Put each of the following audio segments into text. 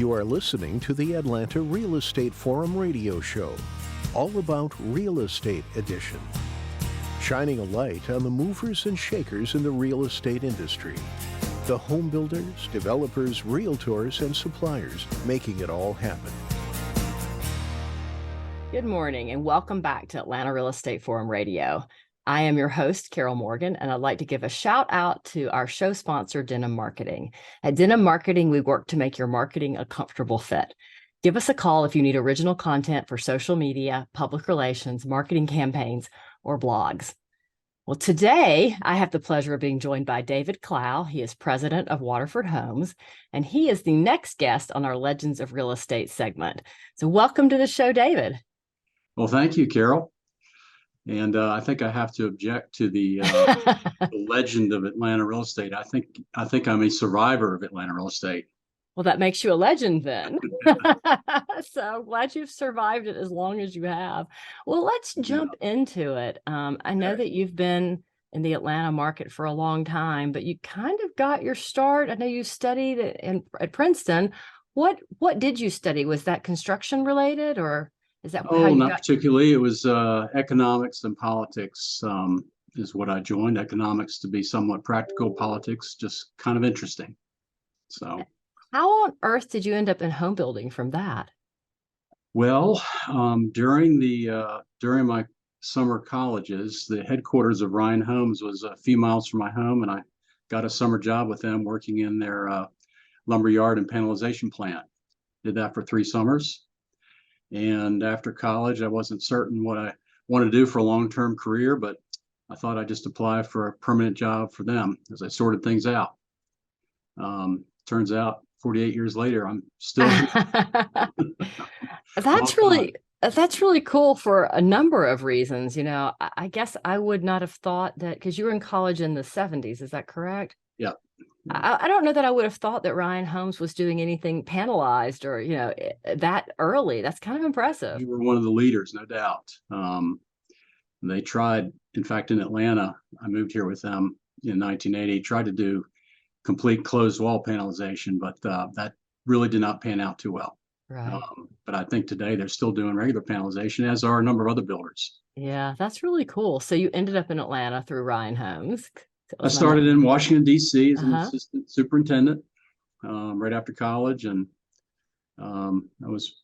You are listening to the Atlanta Real Estate Forum radio show, all about real estate edition, shining a light on the movers and shakers in the real estate industry, the home builders, developers, realtors, and suppliers making it all happen. Good morning and welcome back to Atlanta Real Estate Forum Radio. I am your host, Carol Morgan, and I'd like to give a shout out to our show sponsor, Denim Marketing. At Denim Marketing, we work to make your marketing a comfortable fit. Give us a call if you need original content for social media, public relations, marketing campaigns, or blogs. Well, today I have the pleasure of being joined by David Clough. He is president of Waterford Homes, and he is the next guest on our Legends of Real Estate segment. So welcome to the show, David. Well, thank you, Carol. And I think I have to object to the legend of Atlanta real estate. I think I'm a survivor of Atlanta real estate. Well, that makes you a legend then. So I'm glad you've survived it as long as you have. Well, let's jump into it. I know that you've been in the Atlanta market for a long time, but you kind of got your start. I know you studied at Princeton. What did you study? Was that construction related, or is that how you not particularly. It was economics and politics is what I joined. Economics to be somewhat practical, politics just kind of interesting. So how on earth did you end up in home building from that? Well, during my summer colleges, the headquarters of Ryan Homes was a few miles from my home, and I got a summer job with them working in their lumberyard and panelization plant. Did that for 3 summers. And after college, I wasn't certain what I wanted to do for a long-term career, but I thought I'd just apply for a permanent job for them as I sorted things out. Turns out 48 years later, I'm still That's really cool for a number of reasons. You know, I guess I would not have thought that, because you were in college in the 70s, is that correct? Yeah. I don't know that I would have thought that Ryan Homes was doing anything panelized or, that early. That's kind of impressive. You were one of the leaders, no doubt. They tried, in fact, in Atlanta, I moved here with them in 1980, tried to do complete closed wall panelization, but that really did not pan out too well. Right. But I think today they're still doing regular panelization, as are a number of other builders. Yeah, that's really cool. So you ended up in Atlanta through Ryan Homes. I started in Washington, D.C. as an assistant superintendent right after college. And I was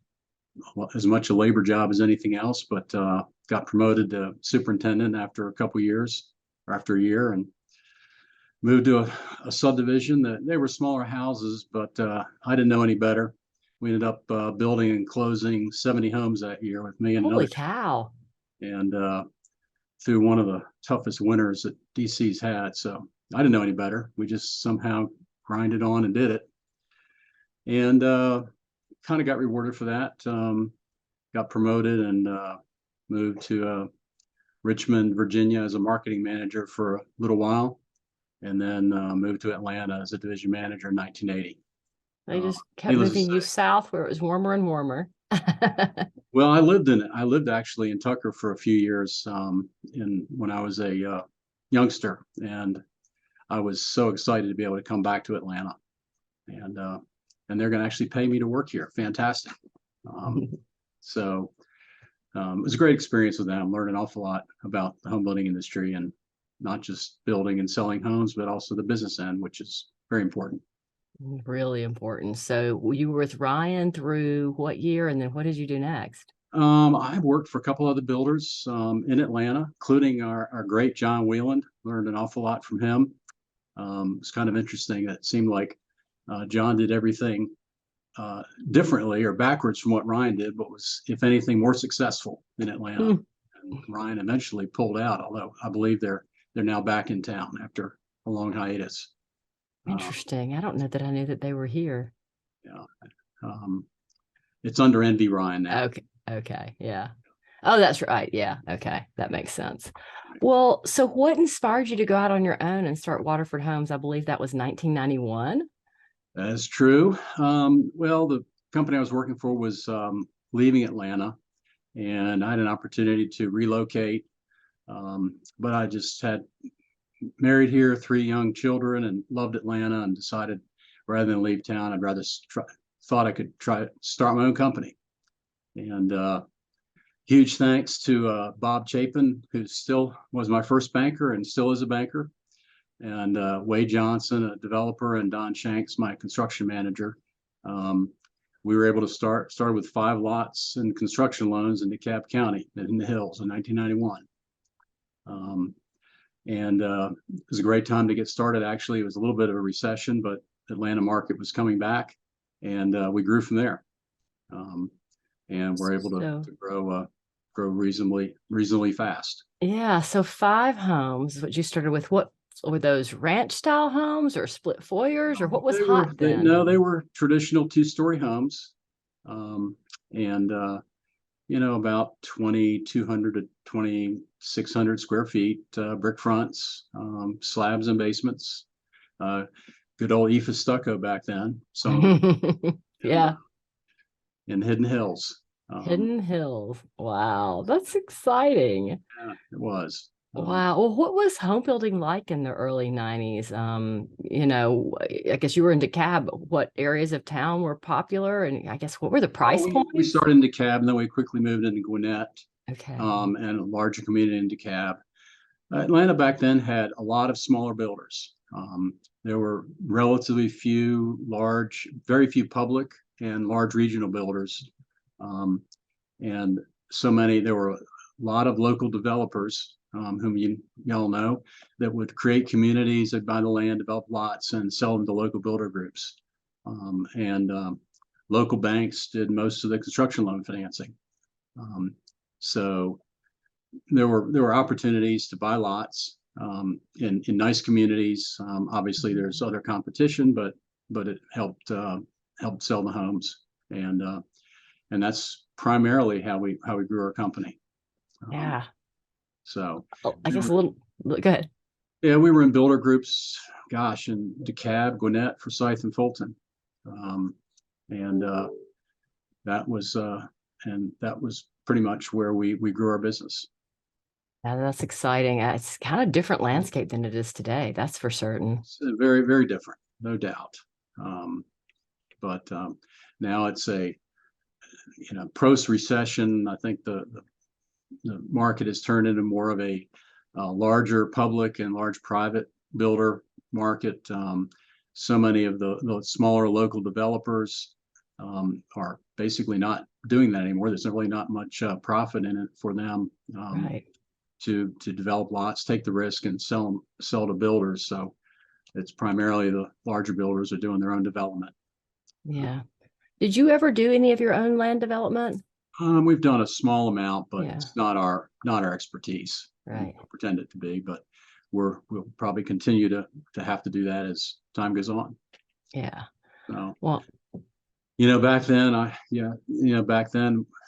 as much a labor job as anything else, but got promoted to superintendent after a couple years, or after a year, and moved to a subdivision that they were smaller houses, but I didn't know any better. We ended up building and closing 70 homes that year with me and Holy cow. And through one of the toughest winters that DC's had. So I didn't know any better. We just somehow grinded on and did it. And kind of got rewarded for that. Got promoted and moved to Richmond, Virginia as a marketing manager for a little while. And then moved to Atlanta as a division manager in 1980. They just kept moving you south where it was warmer and warmer. Well, I lived actually in Tucker for a few years when I was a youngster, and I was so excited to be able to come back to Atlanta, and they're going to actually pay me to work here. Fantastic. So it was a great experience with them. Learned an awful lot about the home building industry, and not just building and selling homes, but also the business end, which is very important. Really important. So you were with Ryan through what year, and then what did you do next? I worked for a couple other builders in Atlanta, including our great John Wieland. Learned an awful lot from him. It's kind of interesting. It seemed like John did everything differently or backwards from what Ryan did, but was, if anything, more successful in Atlanta. And Ryan eventually pulled out, although I believe they're now back in town after a long hiatus. Interesting. I don't know that I knew that they were here. Yeah. It's under NV Ryan now. Okay. Yeah. Oh, that's right. Yeah. Okay. That makes sense. Well, so what inspired you to go out on your own and start Waterford Homes? I believe that was 1991. That is true. Well, the company I was working for was leaving Atlanta, and I had an opportunity to relocate. But I just had married here, 3 young children, and loved Atlanta, and decided rather than leave town, I'd rather thought I could try to start my own company. And huge thanks to Bob Chapin, who still was my first banker and still is a banker, and Wade Johnson, a developer, and Don Shanks, my construction manager. We were able to start with 5 lots and construction loans in DeKalb County in the hills in 1991. It was a great time to get started. Actually, it was a little bit of a recession, but Atlanta market was coming back, and we grew from there. And we're able to grow reasonably fast. Yeah. So 5 homes, what you started with, what were those, ranch style homes or split foyers, or what was hot then? No, they were traditional 2-story homes. About 2,200 to 2,600 square feet, brick fronts, slabs and basements, good old EFA stucco back then. So yeah. In Hidden Hills. Hidden Hills. Wow. That's exciting. Yeah, it was. Wow. Well, what was home building like in the early 90s? I guess you were in DeKalb. What areas of town were popular? And I guess what were the price points? We started in DeKalb, and then we quickly moved into Gwinnett. Okay. And a larger community in DeKalb. Atlanta back then had a lot of smaller builders. There were relatively very few public and large regional builders. And so many, there were a lot of local developers whom y'all know, that would create communities, that buy the land, develop lots, and sell them to local builder groups. Local banks did most of the construction loan financing. So there were opportunities to buy lots in nice communities. Obviously, there's other competition, but it helped sell the homes, and that's primarily how we grew our company. Yeah. So I guess go ahead. Yeah, we were in builder groups, gosh, in DeKalb, Gwinnett, Forsyth, and Fulton. That was pretty much where we grew our business. Yeah, that's exciting. It's kind of different landscape than it is today. That's for certain. It's very, very different, no doubt. But now it's post-recession, I think the market has turned into more of a larger public and large private builder market. So many of the smaller local developers are basically not doing that anymore. There's really not much profit in it for them to develop lots, take the risk, and sell to builders. So it's primarily the larger builders are doing their own development. Yeah. Did you ever do any of your own land development? We've done a small amount, but it's not our expertise. Right. We'll pretend it to be, but we'll probably continue to have to do that as time goes on. Yeah. So, well, back then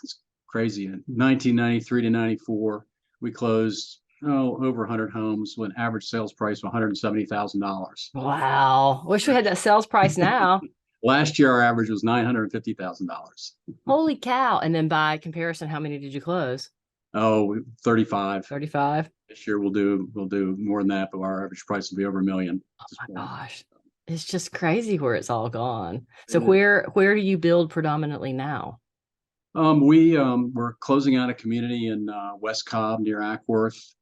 it's crazy. In 1993 to 94, we closed over 100 homes with an average sales price of $170,000. Wow. Wish we had that sales price now. Last year, our average was $950,000. Holy cow. And then by comparison, how many did you close? 35. 35. This year we'll do more than that, but our average price will be over $1 million. Oh my gosh. It's just crazy where it's all gone. So where do you build predominantly now? We're closing out a community in West Cobb near Ackworth.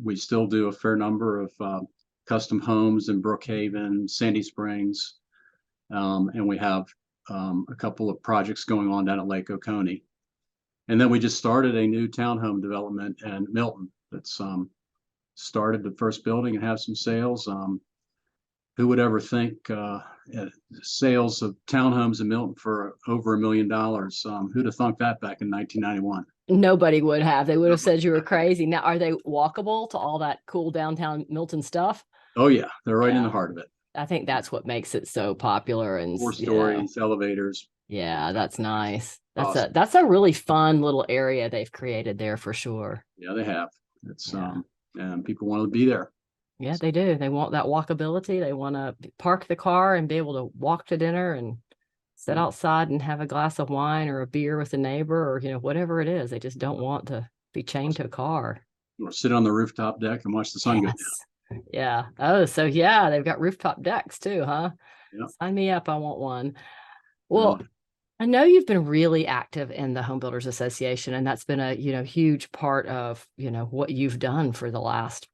We still do a fair number of custom homes in Brookhaven, Sandy Springs. And we have a couple of projects going on down at Lake Oconee. And then we just started a new townhome development in Milton that's started the first building and have some sales. Who would ever think sales of townhomes in Milton for over $1 million? Who'd have thunk that back in 1991? Nobody would have. They would have said you were crazy. Now, are they walkable to all that cool downtown Milton stuff? Oh, yeah. They're right in the heart of it. I think that's what makes it so popular. And 4 stories, elevators. Yeah, that's nice. Awesome. That's a really fun little area they've created there for sure. Yeah, they have. It's and people want to be there. Yeah, they do. They want that walkability. They want to park the car and be able to walk to dinner and sit outside and have a glass of wine or a beer with a neighbor or whatever it is. They just don't want to be chained to a car. Or sit on the rooftop deck and watch the sun go down. Yeah. Oh, so yeah, they've got rooftop decks too, huh? Yep. Sign me up. I want one. Well, I know you've been really active in the Home Builders Association, and that's been a, huge part of, what you've done for the last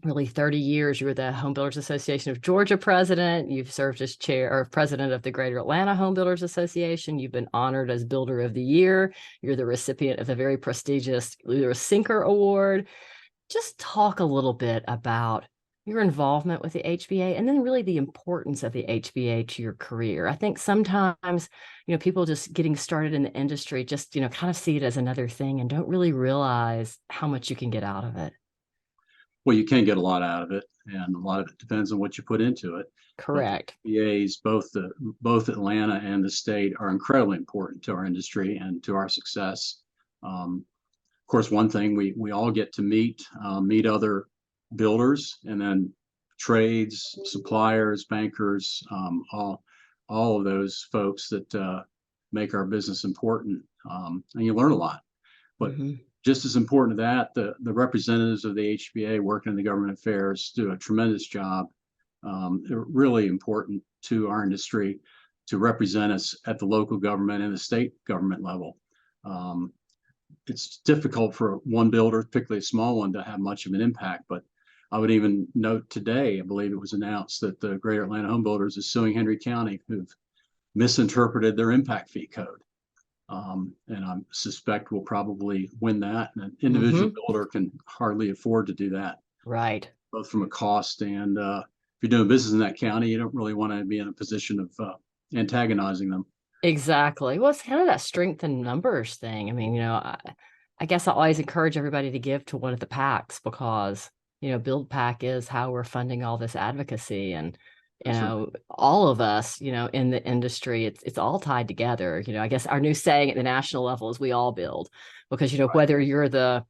really 30 years. You were the Home Builders Association of Georgia president. You've served as chair or president of the Greater Atlanta Home Builders Association. You've been honored as Builder of the Year. You're the recipient of the very prestigious Leader Sinker Award. Just talk a little bit about your involvement with the HBA and then really the importance of the HBA to your career. I think sometimes, people just getting started in the industry just, kind of see it as another thing and don't really realize how much you can get out of it. Well, you can get a lot out of it, and a lot of it depends on what you put into it. Correct. But the HBAs, both Atlanta and the state, are incredibly important to our industry and to our success. Of course, one thing we all get to meet other builders, and then trades, suppliers, bankers, all of those folks that make our business important, and you learn a lot. But just as important to that, the representatives of the HBA working in the government affairs do a tremendous job. They're really important to our industry to represent us at the local government and the state government level. It's difficult for one builder, particularly a small one, to have much of an impact. But I would even note today, I believe it was announced that the Greater Atlanta Home Builders is suing Henry County, who've misinterpreted their impact fee code. And I suspect we'll probably win that. And an individual builder can hardly afford to do that. Right. Both from a cost and if you're doing business in that county, you don't really want to be in a position of antagonizing them. Exactly. Well, it's kind of that strength in numbers thing. I mean, I guess I always encourage everybody to give to one of the PACs because, Build PAC is how we're funding all this advocacy. And, all of us, in the industry, it's all tied together. I guess our new saying at the national level is we all build because, whether you're the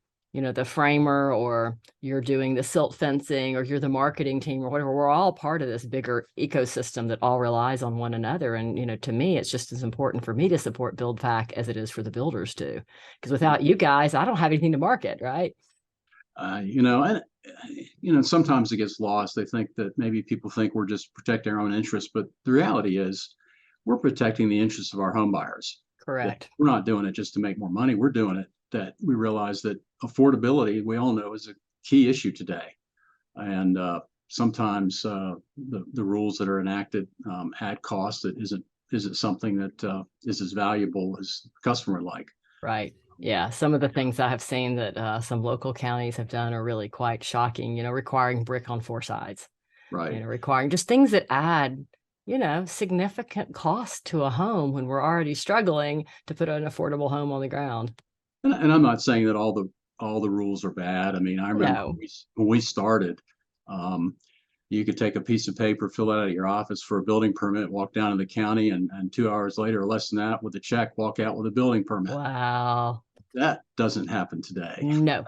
framer or you're doing the silt fencing or you're the marketing team or whatever, we're all part of this bigger ecosystem that all relies on one another. And, to me, it's just as important for me to support Build PAC as it is for the builders to, because without you guys, I don't have anything to market, right? Sometimes it gets lost. They think that maybe people think we're just protecting our own interests, but the reality is we're protecting the interests of our home buyers. Correct. We're not doing it just to make more money. We're doing it that we realize that affordability, we all know, is a key issue today. And sometimes the rules that are enacted add cost that isn't something that is as valuable as the customer like. Right. Yeah. Some of the things I have seen that some local counties have done are really quite shocking, requiring brick on 4 sides. Right. Requiring just things that add, significant cost to a home when we're already struggling to put an affordable home on the ground. And I'm not saying that all the rules are bad. I mean, I remember when we started, you could take a piece of paper, fill it out of your office for a building permit, walk down to the county, and 2 hours later, or less than that, with a check, walk out with a building permit. Wow. That doesn't happen today. No.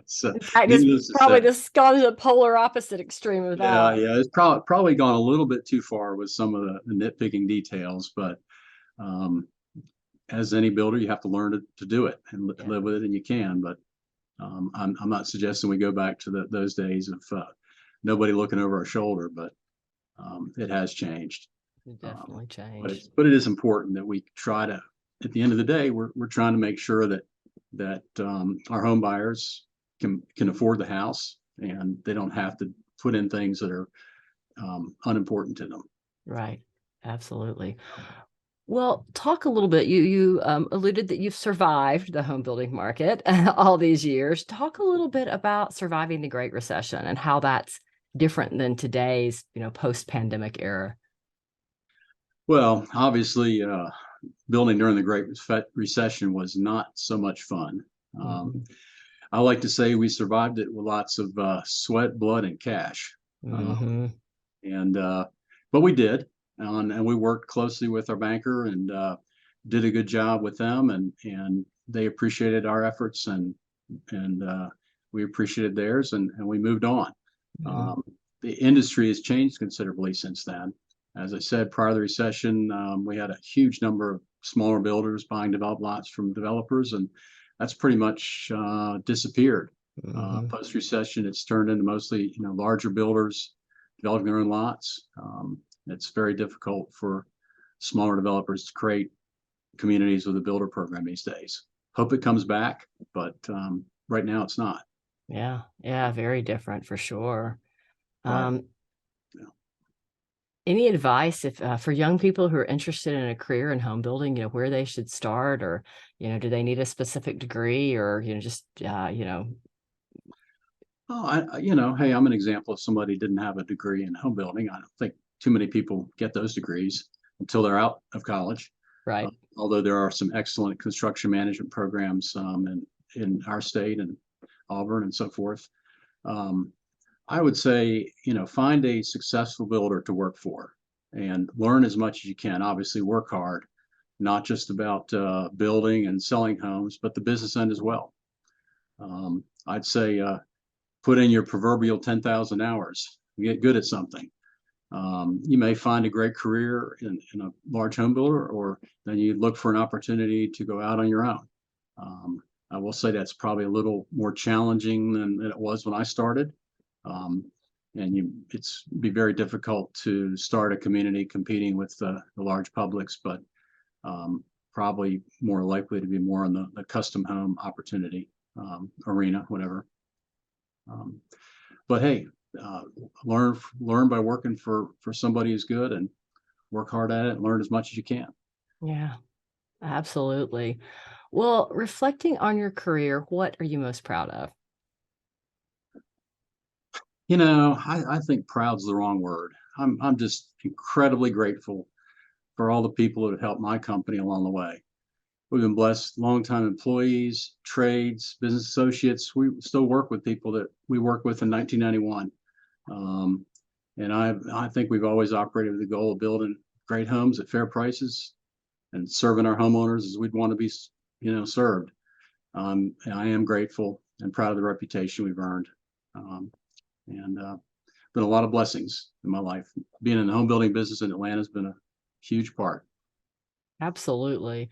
So, in fact, it's probably gone to the polar opposite extreme of that. Yeah, it's probably gone a little bit too far with some of the nitpicking details, but as any builder, you have to learn to do it and live with it, and you can. But I'm not suggesting we go back to those days of nobody looking over our shoulder, but it has changed. It definitely changed. But it is important that we try to, at the end of the day, we're trying to make sure that our home buyers can afford the house and they don't have to put in things that are unimportant to them. Right. Absolutely. Well, talk a little bit. You alluded that you've survived the home building market all these years. Talk a little bit about surviving the Great Recession and how that's different than today's, post-pandemic era. Well, obviously, building during the Great Recession was not so much fun. I like to say we survived it with lots of sweat, blood, and cash. But we did. And we worked closely with our banker and did a good job with them, and they appreciated our efforts, and we appreciated theirs, and we moved on. The industry has changed considerably since then. As I said, prior to the recession, we had a huge number of smaller builders buying developed lots from developers, and that's pretty much disappeared. Post-recession, it's turned into mostly larger builders developing their own lots. It's very difficult for smaller developers to create communities with a builder program these days. Hope it comes back, but right now it's not. Yeah. Yeah. Very different for sure. But Any advice if for young people who are interested in a career in home building, where they should start, or, do they need a specific degree, or, just, hey, I'm an example of somebody who didn't have a degree in home building. I don't think too many people get those degrees until they're out of college. right. Although there are some excellent construction management programs in our state and Auburn and so forth. I would say, find a successful builder to work for and learn as much as you can. Obviously, work hard, not just about building and selling homes, but the business end as well. I'd say put in your proverbial 10,000 hours, get good at something. You may find a great career in a large home builder, or then you look for an opportunity to go out on your own. I will say that's probably a little more challenging than it was when I started. It's be very difficult to start a community competing with the large publics, but probably more likely to be more on the custom home opportunity arena, whatever. But hey, learn by working for somebody who's good, and work hard at it and learn as much as you can. Yeah, absolutely. Well, reflecting on your career, what are you most proud of? I think proud's the wrong word. I'm just incredibly grateful for all the people that have helped my company along the way. We've been blessed, longtime employees, trades, business associates. We still work with people that we worked with in 1991. And I think we've always operated with the goal of building great homes at fair prices and serving our homeowners as we'd want to be, served. And I am grateful and proud of the reputation we've earned. And been a lot of blessings in my life. Being in the home building business in Atlanta has been a huge part. Absolutely.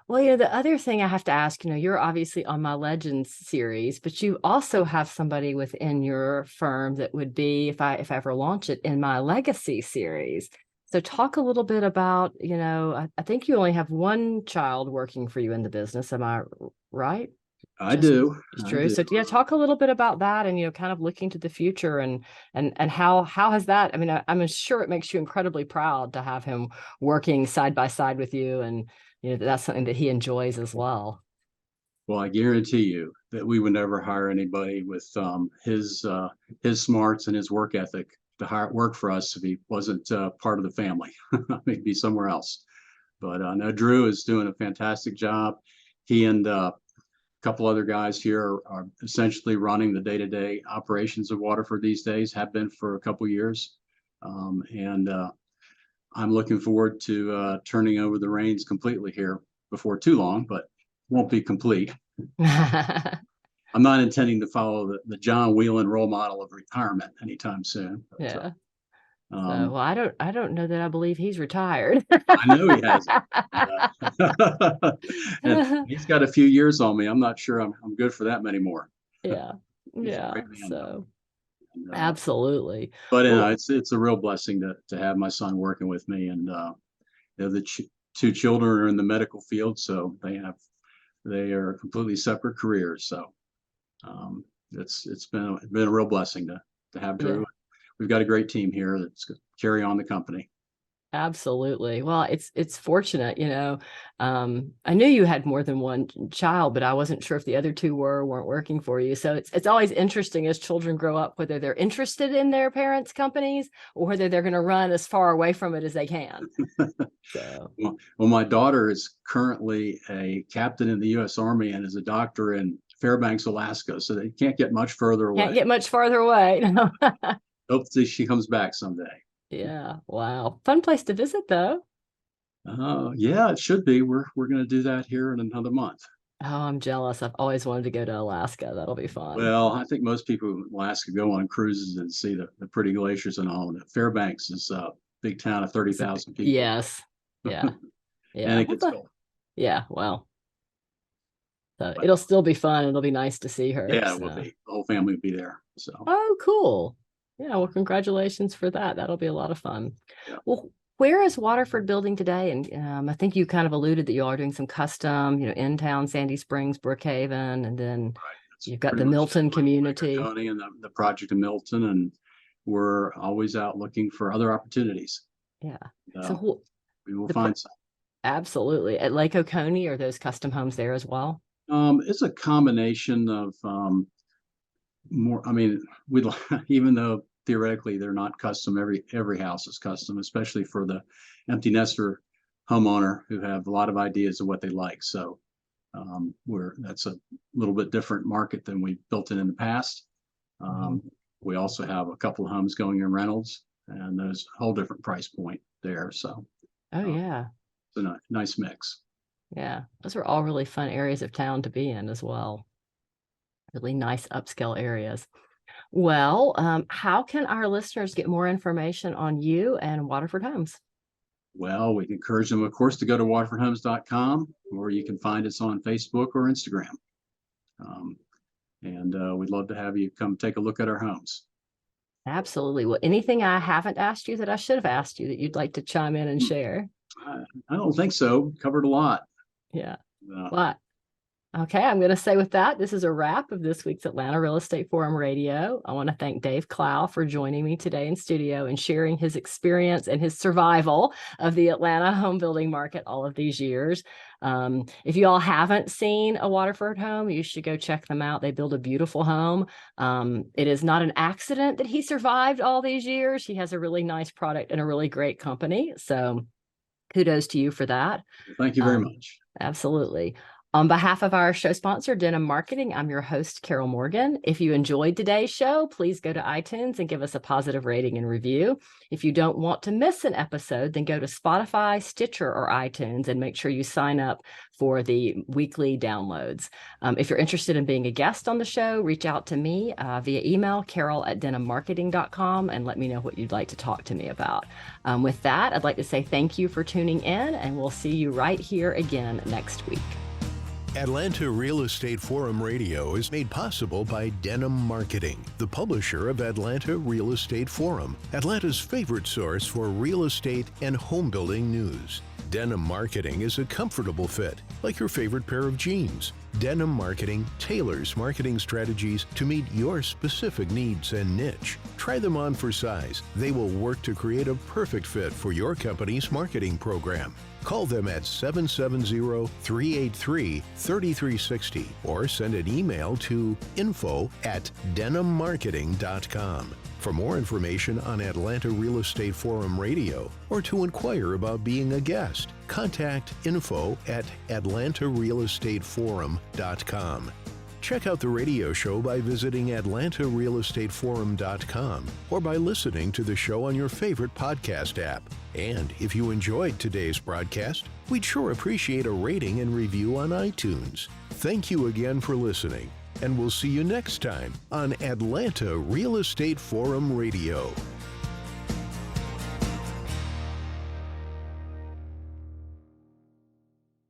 Well, the other thing I have to ask, you're obviously on my Legends series, but you also have somebody within your firm that would be, if I ever launch it, in my Legacy series. So talk a little bit about, I think you only have one child working for you in the business. Am I right? I do. True. So yeah, talk a little bit about that, and kind of looking to the future, and how has that? I mean, I'm sure it makes you incredibly proud to have him working side by side with you, and that's something that he enjoys as well. Well, I guarantee you that we would never hire anybody with his smarts and his work ethic to work for us if he wasn't part of the family. Maybe somewhere else. But no, Drew is doing a fantastic job. He and couple other guys here are essentially running the day-to-day operations of Waterford these days, have been for a couple years. And I'm looking forward to turning over the reins completely here before too long, but won't be complete. I'm not intending to follow the John Wieland role model of retirement anytime soon. But, yeah. Well, I don't know that I believe he's retired. I know he hasn't. And he's got a few years on me. I'm not sure I'm good for that many more. Yeah. Yeah. So absolutely. But it's a real blessing to have my son working with me, and the two children are in the medical field, so they are completely separate careers. So it's been a real blessing to have Drew. Yeah. We've got a great team here that's going to carry on the company. Absolutely. Well, it's fortunate, I knew you had more than one child, but I wasn't sure if the other two weren't working for you. So it's always interesting as children grow up, whether they're interested in their parents' companies or whether they're going to run as far away from it as they can. So well, my daughter is currently a captain in the U.S. Army and is a doctor in Fairbanks, Alaska. So they can't get much further away. Can't get much farther away. Hopefully she comes back someday. Yeah. Wow. Fun place to visit, though. Yeah, it should be. We're going to do that here in another month. Oh, I'm jealous. I've always wanted to go to Alaska. That'll be fun. Well, I think most people in Alaska go on cruises and see the pretty glaciers and all. And Fairbanks is a big town of 30,000 people. Yes. Yeah. Yeah. And it gets cold. Yeah. Well, so it'll still be fun. It'll be nice to see her. Yeah, it will be. The whole family will be there. So. Oh, cool. Yeah, well, congratulations for that. That'll be a lot of fun. Yeah. Well, Where is Waterford building today? And I think you kind of alluded that you are doing some custom, in town, Sandy Springs, Brookhaven, and then you've got the Milton community. County and the project in Milton, and we're always out looking for other opportunities. Yeah. So we will find some. Absolutely. At Lake Oconee, are those custom homes there as well? It's a combination of more. I mean, we even though theoretically they're not custom, every house is custom, especially for the empty nester homeowner who have a lot of ideas of what they like. So that's a little bit different market than we built in the past. We also have a couple of homes going in rentals, and there's a whole different price point there. So yeah, it's a nice mix. Yeah, those are all really fun areas of town to be in as well. Really nice upscale areas. Well, how can our listeners get more information on you and Waterford Homes? Well, we encourage them, of course, to go to waterfordhomes.com, or you can find us on Facebook or Instagram. And we'd love to have you come take a look at our homes. Absolutely. Well, anything I haven't asked you that I should have asked you that you'd like to chime in and share? I don't think so. Covered a lot. Yeah. What? Okay, I'm going to say with that, this is a wrap of this week's Atlanta Real Estate Forum Radio. I want to thank Dave Clough for joining me today in studio and sharing his experience and his survival of the Atlanta home building market all of these years. If you all haven't seen a Waterford home, you should go check them out. They build a beautiful home. It is not an accident that he survived all these years. He has a really nice product and a really great company. So kudos to you for that. Thank you very much. Absolutely. On behalf of our show sponsor, Denim Marketing, I'm your host, Carol Morgan. If you enjoyed today's show, please go to iTunes and give us a positive rating and review. If you don't want to miss an episode, then go to Spotify, Stitcher, or iTunes and make sure you sign up for the weekly downloads. If you're interested in being a guest on the show, reach out to me via email, carol@denimmarketing.com, and let me know what you'd like to talk to me about. With that, I'd like to say thank you for tuning in, and we'll see you right here again next week. Atlanta Real Estate Forum Radio is made possible by Denim Marketing, the publisher of Atlanta Real Estate Forum, Atlanta's favorite source for real estate and home building news. Denim Marketing is a comfortable fit, like your favorite pair of jeans. Denim Marketing tailors marketing strategies to meet your specific needs and niche. Try them on for size. They will work to create a perfect fit for your company's marketing program. Call them at 770-383-3360 or send an email to info@denimmarketing.com. For more information on Atlanta Real Estate Forum Radio or to inquire about being a guest, contact info@atlantarealestateforum.com. Check out the radio show by visiting atlantarealestateforum.com or by listening to the show on your favorite podcast app. And if you enjoyed today's broadcast, we'd sure appreciate a rating and review on iTunes. Thank you again for listening, and we'll see you next time on Atlanta Real Estate Forum Radio.